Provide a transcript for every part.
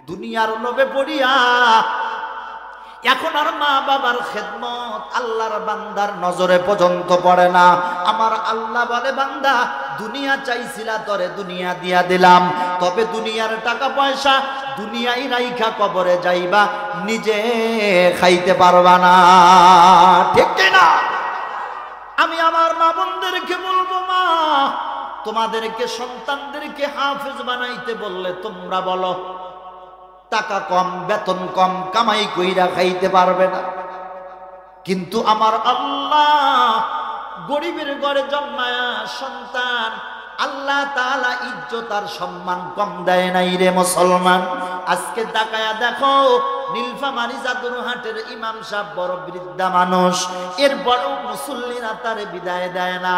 দুনিয়ার লোভে পড়িয়া এখন আর মা বাবার খেদমত আল্লাহর বান্দার নজরে পর্যন্ত পড়ে না। আমার আল্লাহ বলে, বান্দা দুনিয়া চাইছিলা, তরে দুনিয়া দিয়া দিলাম, তবে দুনিয়ার টাকা পয়সা দুনিয়াই রাইখা কবরে যাইবা, নিজে খাইতে পারবা না। ঠিক না? আমি আমার মা বোনদেরকে বলবো, মা তোমাদেরকে সন্তানদেরকে হাফেজ বানাইতে বললে তোমরা বলো টাকা কম, বেতন কম, কামাই কইরা খাইতে পারবে না। কিন্তু আমার আল্লাহ গরিবের ঘরে জন্মায়া সন্তান আল্লাহ তাআলা ইজ্জত আর সম্মান কম দেয় নাই রে মুসলমান। আজকে তাকায়া দেখো, নীলফামারী জাদুরহাটের ইমাম সাহেব বড় বৃদ্ধা মানুষ, এর বড় মুসল্লিরা তারে বিদায় দেয় না।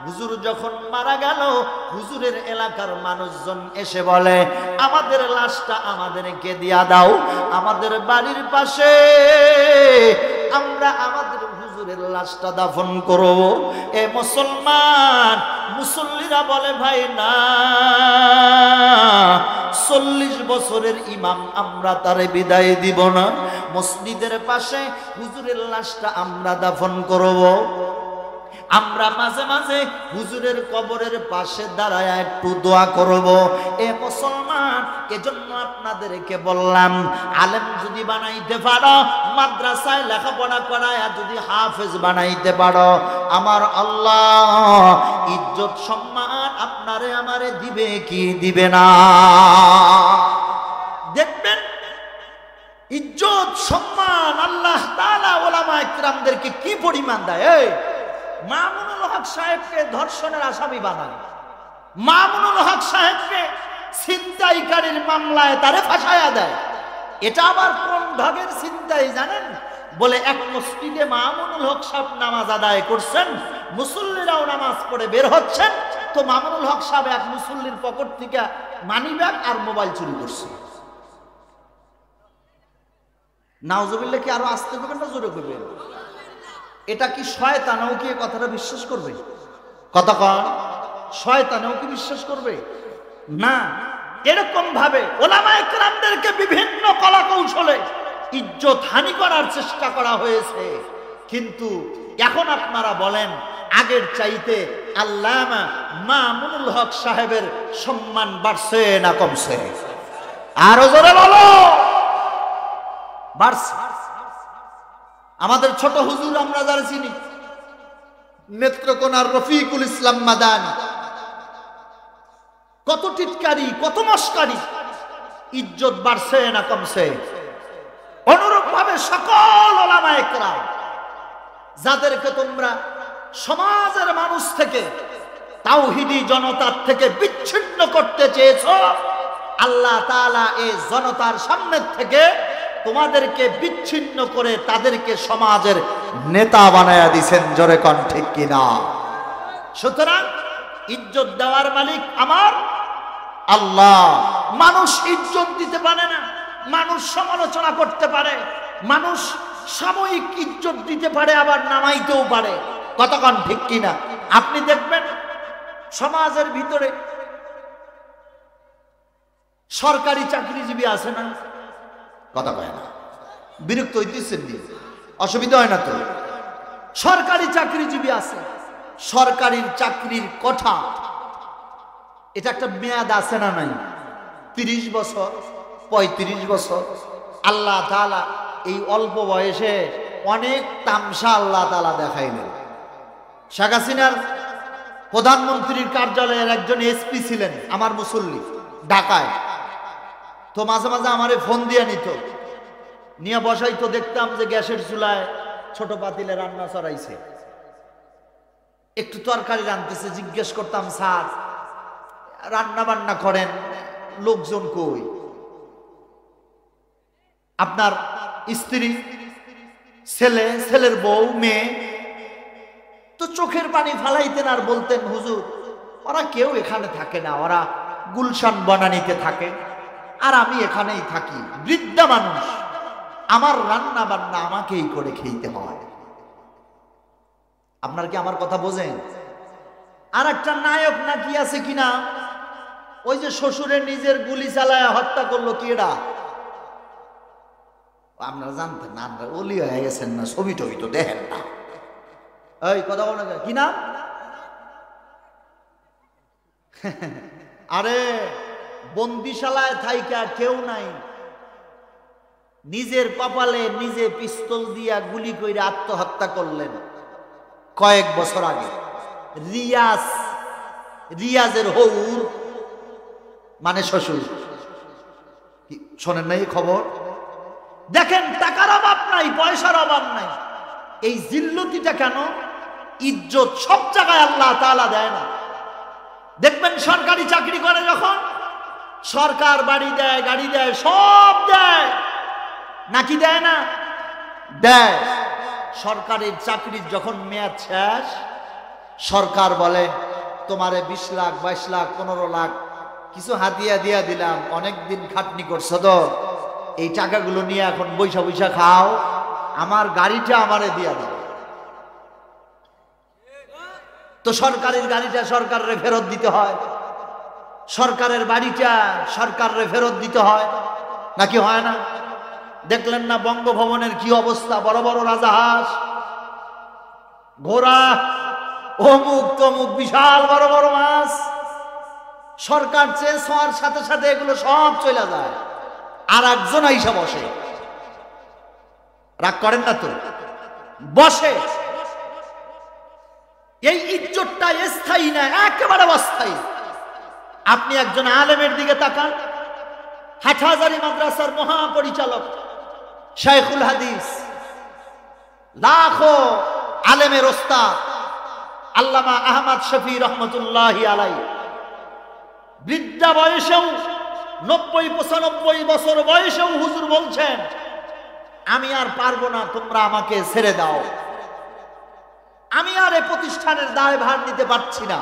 হুজুর যখন মারা গেল, হুজুরের এলাকার মানুষজন এসে বলে, আমাদের লাশটা আমাদেরকে দিয়া দাও, আমাদের বাড়ির পাশে আমরা আমাদের হুজুরের লাশটা দাফন করব। এ মুসলমান, মুসল্লিরা বলে, ভাই না, 40 বছরের ইমাম আমরা তারে বিদায় দিব না, মসজিদের পাশে হুজুরের লাশটা আমরা দাফন করব। আমরা মাঝে মাঝে হুজুরের কবরের পাশে দাঁড়ায় একটু দোয়া করব। এ মুসলমান, এজন্য আপনাদেরকে বললাম, আলেম যদি বানাইতে পারো, মাদ্রাসায় লেখাপড়া করায় যদি হাফেজ বানাইতে পারো, আমার আল্লাহ ইজ্জত সম্মান আপনারে আমারে দিবে কি দিবে না? দেখবেন ইজ্জত সম্মান আল্লাহ তাআলা ওলামা ইকরামদেরকে কি পরিমাণ দেয়। মামুনুল হক সাহেবকে ধর্ষণের আসামি বানায়, মামুনুল হক সাহেবকে ছিনতাইকারীর মামলায় তারে ফাঁসায়া দেয়। এটা আবার কোন ঢগের ছিনতাই জানেন? বলে এক মসজিদে মামুনুল হক সাহেব নামাজ আদায় করছেন, মুসল্লিরাও নামাজ পড়ে বের হচ্ছেন, তো মামুনুল হক সাহেব এক মুসল্লির পকেট থেকে মানিব্যাগ আর মোবাইল চুরি করছে। নাউজুবিল্লাহ কি আরো আসতে করবেন না জোরে করবেন? এটা কি শয়তানও কি কথাটা বিশ্বাস করবে? কথা কন, শয়তানও কি বিশ্বাস করবে? না। এরকম ভাবে ওলামায়ে কেরামদেরকে বিভিন্ন কলা কৌশলে ইজ্জত হানি করার চেষ্টা করা হয়েছে। কিন্তু এখন আপনারা বলেন, আগের চাইতে আল্লামা মামুনুল হক সাহেবের সম্মান বাড়ছে না কমছে? আরো জোরে বলো। বাড়ছে। আমাদের ছোট হুজুর আমরা যারা চিনি, নেত্রকোনার রফিকুল ইসলাম মাদানী, কত টিটকারি, কত মস্কারি, ইজ্জত বাড়ছে না কমছে? অনুরূপ ভাবে সকল ওলামায়ে কেরাম যাদেরকে তোমরা সমাজের মানুষ থেকে, তাওহীদি জনতার থেকে বিচ্ছিন্ন করতে চেয়েছো, আল্লাহ তাআলা এই জনতার সামনে থেকে তোমাদেরকে বিচ্ছিন্ন করে তাদেরকে সমাজের নেতা বানায়া দিছেন। জোরে কোন ঠিক কিনা? সুতরাং ইজ্জত দেওয়ার মালিক আমার আল্লাহ। মানুষ ইজ্জত দিতে পারে না, মানুষ সমালোচনা করতে পারে, মানুষ সাময়িক ইজ্জত দিতে পারে, আবার নামাইতেও পারে। কতক্ষণ ঠিক কিনা? আপনি দেখবেন সমাজের ভিতরে সরকারি চাকরিজীবী আছে না? কথা কয় না? বিরক্ত হইতেছেন? অসুবিধা হয় না তো? সরকারি চাকরিজীবী আছে, সরকারি চাকরির কথা, এটা একটা মেয়াদ আছে না নাই? 30 বছর, 35 বছর। আল্লাহ তাআলা এই অল্প বয়সে অনেক তামসা আল্লাহ তাআলা দেখাইলেন। শেখ হাসিনার প্রধানমন্ত্রীর কার্যালয়ের একজন এসপি ছিলেন, আমার মুসল্লি, ঢাকায়। তো মাঝে মাঝে আমারে ফোন দিয়ে নিত, নিয়ে বসাইতো, দেখতাম যে গ্যাসের চুলায় ছোট পাতিলে রান্না চড়াইছে, একটু তরকারি রান্নতেছে। জিজ্ঞেস করতাম, স্যার রান্না বান্না করেন, লোকজন কই? আপনার স্ত্রী, ছেলে, ছেলের বউ, মেয়ে? তো চোখের পানি ফালাইতেন আর বলতেন, হুজুর ওরা কেউ এখানে থাকে না, ওরা গুলশান বনানীতে থাকে, আর আমি এখানেই থাকি, বৃদ্ধা মানুষ, আমার রান্না বান্না আমাকেই করে খেতে হয়। আপনার কি আমার কথা বোঝেন? আর একটা নায়ক নাকি আছে কিনা, ওই যে শ্বশুরের নিজের গুলি চালায় হত্যা করলো, কি এরা আপনারা জানতেন না, আপনারা ওলি হয়ে গেছেন না, ছবি টবি তো দেখেন না। এই কথা বলে কি নাম? আরে বন্দিশালায় থাইকা কেউ নাই, নিজের কপালে নিজে পিস্তল দিয়া গুলি কইরা আত্মহত্যা করলেন কয়েক বছর আগে। রিয়াজের হৌর মানে শ্বশুর, শোনেন নাই খবর? দেখেন টাকার অভাব নাই, পয়সার অভাব নাই, এই জিল্লতিটা কেন? ইজ্জত সব জায়গায় আল্লাহ তাআলা দেয় না। দেখবেন সরকারি চাকরি করে যখন, সরকার বাড়ি দেয়, গাড়ি দেয়, সব দেয়, নাকি দেয় না? দেয়। সরকারের চাকরির যখন মেয়াদ শেষ, সরকার বলে তোমারে 20 লাখ 22 লাখ 15 লাখ কিছু হাতিয়া দিয়া দিলাম, অনেকদিন খাটনি করছো তো, এই টাকাগুলো নিয়ে এখন বৈশা বৈশা খাও, আমার গাড়িটা আমারে দিয়া দাও। তো সরকারের গাড়িটা সরকারে ফেরত দিতে হয়, সরকারের বাড়িটা সরকারে ফেরত দিতে হয়, নাকি হয় না? দেখলেন না বঙ্গভবনের কি অবস্থা? বড় বড় রাজাহাঁস, ঘোড়া, অমুক তমুক বিশাল বড় বড় মাছ, সরকার চেঞ্জ হওয়ার সাথে সাথে এগুলো সব চলে যায়, আর একজন আইসা বসে। রাগ করেন না তো? বসে। এই ইজ্জতটা স্থায়ী না, একেবারে অস্থায়ী। আপনি একজন আলেমের দিকে তাকান, হাটহাজারী মাদ্রাসার মহাপরিচালক শাইখুল হাদিস, লাখো আলেমের ওস্তাদ আল্লামা আহমদ শফি রহমতুল্লাহি আলাইহি, বৃদ্ধা বয়সেও 90-95 বছর বয়সেও হুজুর বলছেন আমি আর পারবো না, তোমরা আমাকে ছেড়ে দাও, আমি আর এই প্রতিষ্ঠানের দায়ভার নিতে পারছি না।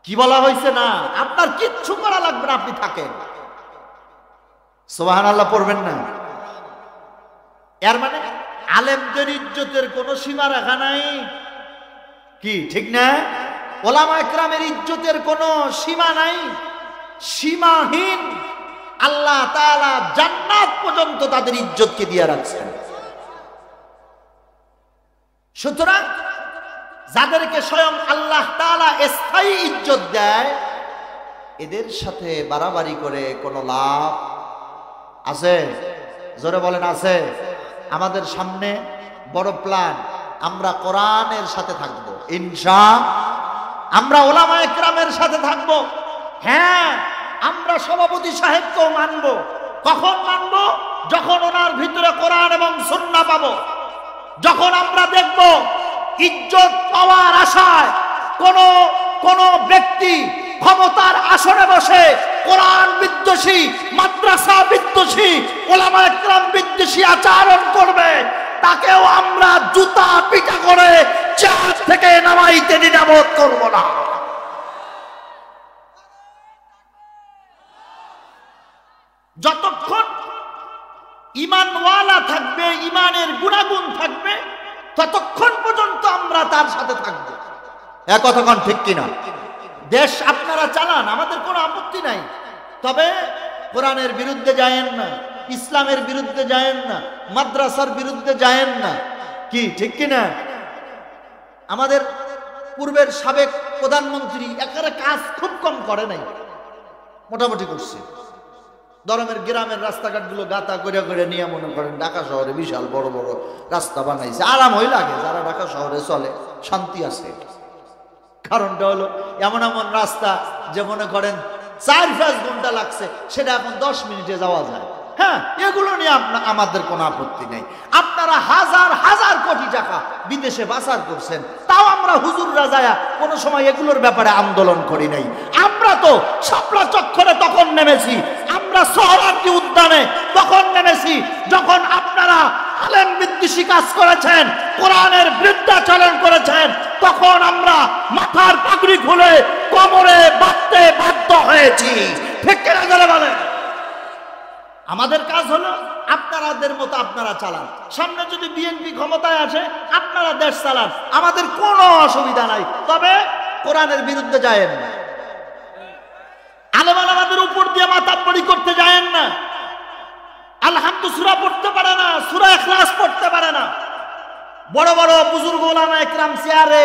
কি বলা হয়েছে? না, আপনার কিচ্ছু করা লাগবে না, আপনি থাকেন। সুবহানাল্লাহ পড়বেন না? এর মানে আলেমদের ইজ্জতের কোনো সীমা রাখা নাই, কি ঠিক না? ওলামা ইকরামের ইজ্জতের কোনো সীমা নাই, সীমাহীন। আল্লাহ তাআলা জান্নাত পর্যন্ত তাদের ইজ্জতকে দিয়ে রাখছেন। সুতরাং যাদেরকে স্বয়ং আল্লাহ তাআলা স্থায়ী ইজ্জত দেয়, এদের সাথে বাড়াবাড়ি করে কোনো লাভ আছে? জোরে বলেন আছে? আমাদের সামনে বড় প্ল্যান, আমরা কোরআনের সাথে থাকবো ইনশাআল্লাহ, আমরা ওলামা ইকরামের সাথে থাকবো। হ্যাঁ, আমরা সভাপতি সাহেবকেও মানবো। কখন মানবো? যখন ওনার ভিতরে কোরআন এবং সুন্নাহ পাবো, যখন আমরা দেখব ইজ্জত পাওয়ার আশায় কোন ব্যক্তি ক্ষমতার আসনে বসে কোরআন বিদ্বেষী, মাদ্রাসা বিদ্বেষী, ওলামা ইকরাম বিদ্বেষী আচরণ করবে, তাকেও আমরা জুতা পিটা করে চেয়ার থেকে নামাইতে দ্বিধাবোধ করব না। যতক্ষণ ঈমানওয়ালা থাকবে, ঈমানের গুণাগুণ থাকবে, ততক্ষণ পর্যন্ত আমরা তার সাথে থাকবো। এক কথাক্ষণ ঠিক কিনা? দেশ আপনারা চালান, আমাদের কোনো আপত্তি নাই, তবে কোরআনের বিরুদ্ধে যায়েন না, ইসলামের বিরুদ্ধে যায়েন না, মাদ্রাসার বিরুদ্ধে যায়েন না, কি ঠিক কিনা? আমাদের পূর্বের সাবেক প্রধানমন্ত্রী একেবারে কাজ খুব কম করে নাই, মোটামুটি করছে। ধরমের গ্রামের রাস্তাঘাটগুলো গাতা করে করে নিয়ে মনে করেন ঢাকা শহরে বিশাল বড় বড় রাস্তা বানাইছে, আরাম হই লাগে যারা ঢাকা শহরে চলে, শান্তি আছে। কারণটা হলো এমন এমন রাস্তা যে মনে করেন 4-5 ঘন্টা লাগছে, সেটা এখন 10 মিনিটে যাওয়া যায়। হ্যাঁ, এগুলো নিয়ে আমাদের কোনো আপত্তি নেই। আপনারা হাজার হাজার কোটি টাকা বিদেশে পাচার করছেন, তাও আমরা হুজুররা যায়া কোনো সময় এগুলোর ব্যাপারে আন্দোলন করি নাই। আমরা তো শাপলা চত্বরে তখন নেমেছি, আমরা সোহরাওয়ার্দী উদ্যানে তখন নেমেছি যখন আপনারা আলেম বিদ্বেষী কাজ করেছেন, কোরআনের বিরুদ্ধাচরণ করেছেন, তখন আমরা মাথার পাগড়ি খুলে কোমরে বাঁধতে বাধ্য হয়েছি। ঠিক কিনা জোরে বলেন? আমাদের কাজ হলো আপনাদের মতো আপনারা চালান, সামনে যদি বিএনপি ক্ষমতায় আসে আপনারা দেশ চালান, আমাদের কোনো অসুবিধা নাই, তবে কোরআনের বিরুদ্ধে যায়েন না, আলেম আলামাদের উপর দিয়ে মাতাব্বরি করতে যায়েন না। আলহামদুলিল্লাহ সূরা বড় বড় বুজুর্গ ওলামা একরাম চেয়ারে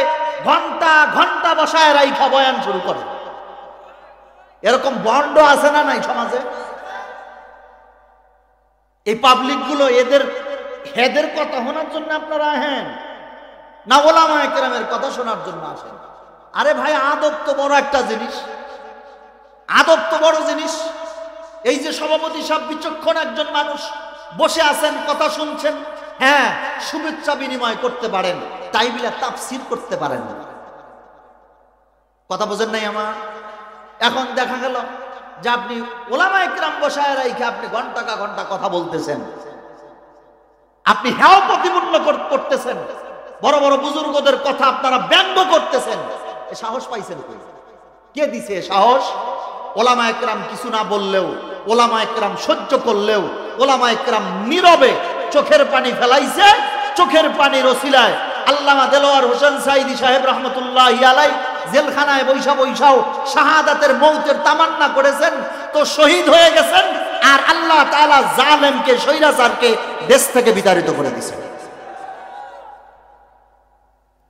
ঘন্টা ঘন্টা বসায় রাইখা বয়ান শুরু করে। এরকম বন্ড আছে না নাই সমাজে? এই পাবলিক গুলো এদের কথা শোনার জন্য আপনারা আহেন না ওলামা একরামের কথা শোনার জন্য আসেন? আরে ভাই, আদব তো বড় একটা জিনিস, আদব তো বড় জিনিস। এই যে সভাপতি সাহেব বিচক্ষণ একজন মানুষ, বসে আছেন, কথা শুনছেন, হ্যাঁ শুভেচ্ছা বিনিময় করতে পারেন, তাই বলে তাফসীর করতে পারেন না। কথা বোঝেন নাই আমার? এখন দেখা গেল যে আপনি ওলামা একরাম বসায় রাইখে আপনি ঘন্টা ঘন্টা কথা বলতেছেন, আপনি হ্যাঁ প্রতিপন্ন করতেছেন, বড় বড় বুজুর্গদের কথা আপনারা ব্যঙ্গ করতেছেন। এ সাহস পাইছেন কই? কে দিছে সাহস? ওলামা একরাম কিছু না বললেও, ওলামা একরাম সহ্য করলেও, ওলামা একরাম নীরবে চোখের পানি ফেলাইছে। চোখের পানির ওসিলায় আল্লামা দেলোয়ার হোসেন সাইদি সাহেব রহমতুল্লাহি আলাইহি জেলখানায় বৈশাও শাহাদাতের মৌতের তামান্না করেছেন, তো শহীদ হয়ে গেছেন। আর আল্লাহ তাআলা জালেমকে, স্বৈরাচারকে দেশ থেকে বিতাড়িত করে দিয়েছেন।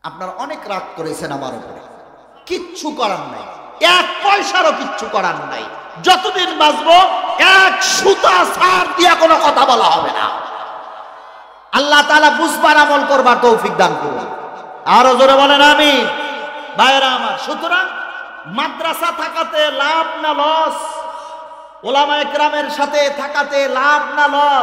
আপনারা অনেক রাগ করেছেন আমার উপরে, কিচ্ছু করার নাই, এক পয়সারও কিচ্ছু করার নাই। যতদিন বাঁচবো এক সুতা ছাড় দিয়া কোনো কথা বলা হবে না। আল্লাহ তাআলা বুঝবার আমল করবার তৌফিক দান করুন। আরো জোরে বলেন আমিন। ভাইরা আমার, সুতরাং মাদ্রাসা থাকাতে লাভ না লস? ওলামা একরামের সাথে থাকাতে লাভ না লস?